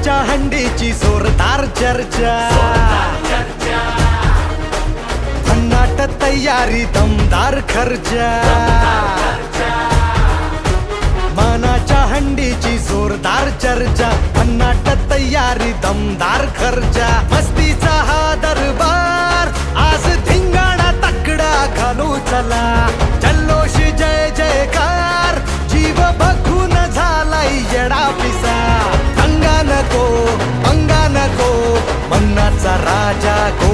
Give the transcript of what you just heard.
मनाच्या हंडीची जोरदार चर्चा, भन्नाट तयारी दमदार खर्चा, मनाच्या हंडीची जोरदार चर्चा, भन्नाट तयारी दमदार खर्चा, मस्तीचा हा दरबार आज धिंगाणा तकडा घालू चला, जल्लोष जय जयकार जीव बघून झालाय येडा पिसा, अंगा नको मन्नाचा राजा गो